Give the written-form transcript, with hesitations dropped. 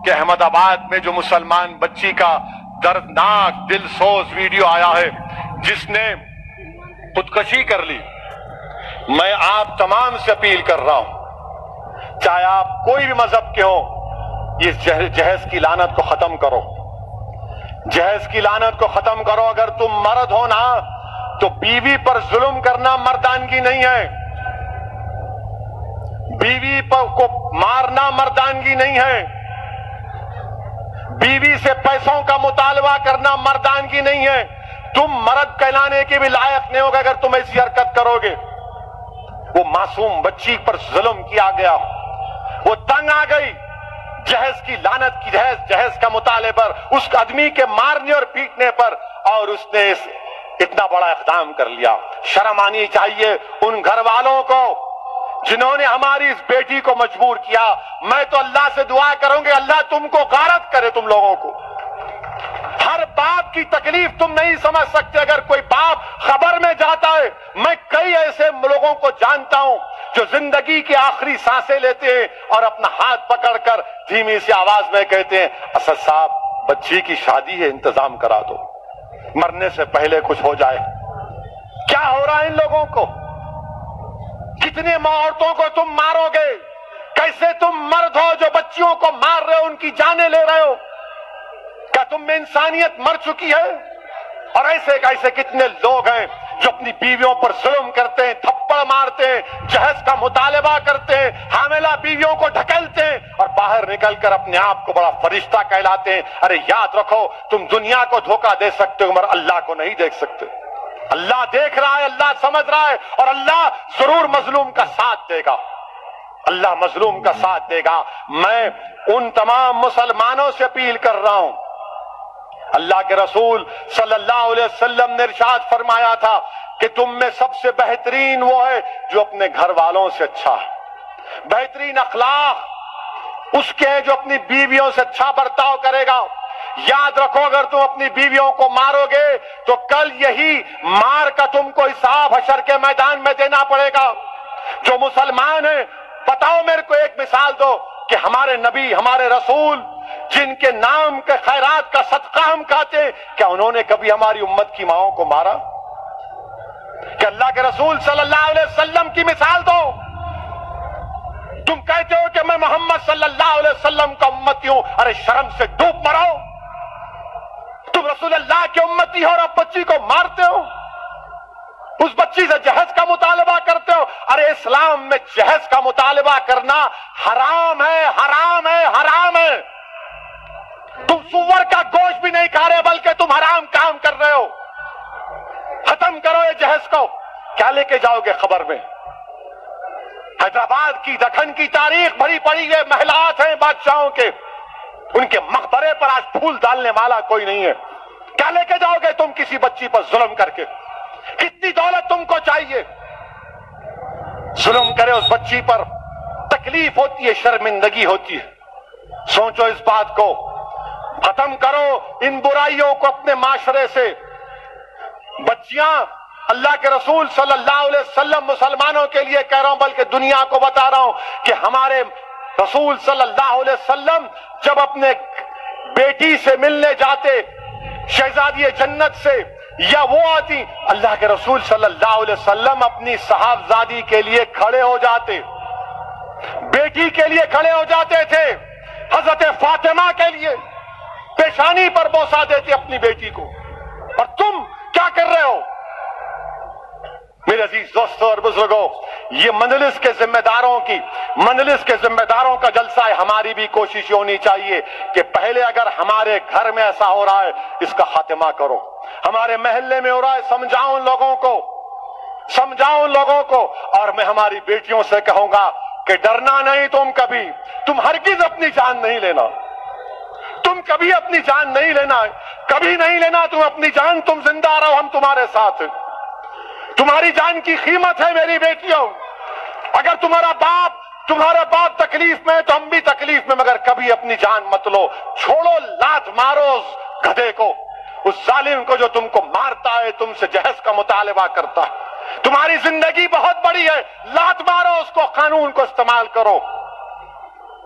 کہ احمد آباد میں جو مسلمان بچی کا دردناک دل سوز ویڈیو آیا ہے جس نے خودکشی کر لی، میں آپ تمام سے اپیل کر رہا ہوں، چاہے آپ کوئی بھی مذہب کے ہوں، اس جہیز کی لعنت کو ختم کرو، جہیز کی لعنت کو ختم کرو۔ اگر تم مرد ہو نا تو بیوی پر ظلم کرنا مردانگی نہیں ہے، بیوی کو مارنا مردانگی نہیں ہے، بیوی سے پیسوں کا مطالبہ کرنا مردانگی نہیں ہے۔ تم مرد کہلانے کے بھی لائق نہیں ہوگا اگر تم ایسی حرکت کرو گے۔ وہ معصوم بچی پر ظلم کیا گیا، وہ تنگ آ گئی جہیز کی لعنت کی، جہیز کا مطالبے پر، اس آدمی کے مارنے اور پیٹنے پر، اور اس نے اتنا بڑا اقدام کر لیا۔ شرم آنی چاہیے ان گھر والوں کو جنہوں نے ہماری اس بیٹی کو مجبور کیا۔ میں تو اللہ سے دعا کروں گی اللہ تم کو غارت کرے، تم لوگوں کو۔ ہر باپ کی تکلیف تم نہیں سمجھ سکتے۔ اگر کوئی باپ خبر میں جاتا ہے، میں کئی ایسے لوگوں کو جانتا ہوں جو زندگی کی آخری سانسیں لیتے ہیں اور اپنا ہاتھ پکڑ کر دھیمی سی آواز میں کہتے ہیں اسد صاحب بچی کی شادی ہے، انتظام کرا دو، مرنے سے پہلے کچھ ہو جائے۔ کیا ہو رہا ہے ان لوگوں کو؟ کتنے عورتوں کو تم مارو گے؟ کیسے تم مرد ہو جو بچیوں کو مار رہے ہو، ان کی جانیں لے رہے ہو؟ کیا تم میں انسانیت مر چکی ہے؟ اور ایسے کتنے لوگ ہیں جو اپنی بیویوں پر ظلم کرتے ہیں، تھپڑ مارتے ہیں، جہیز کا مطالبہ کرتے ہیں، حاملہ بیویوں کو ڈھکیلتے ہیں اور باہر نکل کر اپنے آپ کو بڑا فرشتہ کہلاتے ہیں۔ ارے یاد رکھو تم دنیا کو دھوکہ دے سکتے ہو مگر اللہ کو نہیں دیکھ سکتے۔ اللہ دیکھ رہا ہے، اللہ سمجھ رہا ہے، اور اللہ ضرور مظلوم کا ساتھ دے گا، اللہ مظلوم کا ساتھ دے گا۔ میں ان تمام مسلمانوں سے اپیل کر رہا ہوں، اللہ کے رسول صلی اللہ علیہ وسلم نے ارشاد فرمایا تھا کہ تم میں سب سے بہترین وہ ہے جو اپنے گھر والوں سے اچھا ہے، بہترین اخلاق اس کے ہیں جو اپنی بیویوں سے اچھا برتاؤ کرے گا۔ یاد رکھو اگر تم اپنی بیویوں کو مارو گے تو کل یہی مار کا تم کو حساب حشر کے میدان میں دینا پڑے گا۔ جو مسلمان ہیں بتاؤ میرے کو ایک مثال دو کہ ہمارے نبی ہمارے رسول جن کے نام کے خیرات کا صدقہ ہم کھاتے ہیں، کیا انہوں نے کبھی ہماری امت کی ماؤں کو مارا؟ کہ اللہ کے رسول صلی اللہ علیہ وسلم کی مثال دو۔ تم کہتے ہو کہ میں محمد صلی اللہ علیہ وسلم کا امتی ہوں، ارے شرم سے ڈوب مرو۔ تم رسول اللہ کے امتی ہو اور اب بچی کو مارتے ہو، اس بچی سے جہیز کا مطالبہ کرتے ہو۔ ارے اسلام میں جہیز کا مطالبہ کرنا حرام ہے، حرام ہے، حرام ہے۔ تم سور کا گوشت بھی نہیں کھا رہے بلکہ تم حرام کام کر رہے ہو۔ ختم کرو یہ جہیز کو۔ کیا لے کے جاؤ گے خبر میں؟ حیدرآباد کی دکن کی تاریخ بھری پڑی ہے، محلات ہیں بادشاہوں کے، ان کے مقبرے پر آج پھول ڈالنے والا کوئی نہیں ہے۔ کیا لے کے جاؤ گے تم کسی بچی پر ظلم کر کے؟ کتنی دولت تم کو چاہیے؟ ظلم کرے اس بچی پر، تکلیف ہوتی ہے، شرمندگی ہوتی ہے۔ سوچو اس بات کو، ختم کرو ان برائیوں کو اپنے معاشرے سے۔ بچیاں اللہ کے رسول صلی اللہ علیہ وسلم مسلمانوں کے لیے کہہ رہا ہوں بلکہ دنیا کو بتا رہا ہوں کہ ہمارے رسول صلی اللہ علیہ وسلم جب اپنے بیٹی سے ملنے جاتے، شہزادی جنت سے، یا وہ آتی، اللہ کے رسول صلی اللہ علیہ وسلم اپنی صاحبزادی کے لیے کھڑے ہو جاتے، بیٹی کے لیے کھڑے ہو جاتے تھے، حضرت فاطمہ کے لیے پیشانی پر بوسہ دیتے اپنی بیٹی کو۔ اور تم کیا کر رہے ہو؟ میرے عزیز دوستوں اور بزرگوں، یہ مجلس کے ذمہ داروں کا جلسہ ہے۔ ہماری بھی کوشش ہونی چاہیے کہ پہلے اگر ہمارے گھر میں ایسا ہو رہا ہے اس کا خاتمہ کرو، ہمارے محلے میں ہو رہا ہے سمجھاؤ ان لوگوں کو، اور میں ہماری بیٹیوں سے کہوں گا کہ ڈرنا نہیں، تم ہرگز اپنی جان نہیں لینا، تم کبھی اپنی جان نہیں لینا، کبھی نہیں لینا تم اپنی جان، تم زندہ رہو، ہم تمہارے ساتھ ہیں۔ تمہاری جان کی قیمت ہے میری بیٹیوں۔ اگر تمہارا باپ تکلیف میں ہے تو ہم بھی تکلیف میں، مگر کبھی اپنی جان مت لو۔ چھوڑو، لات مارو اس گدھے کو، اس ظالم کو جو تم کو مارتا ہے، تم سے جہیز کا مطالبہ کرتا ہے۔ تمہاری زندگی بہت بڑی ہے، لات مارو اس کو، قانون کو استعمال کرو۔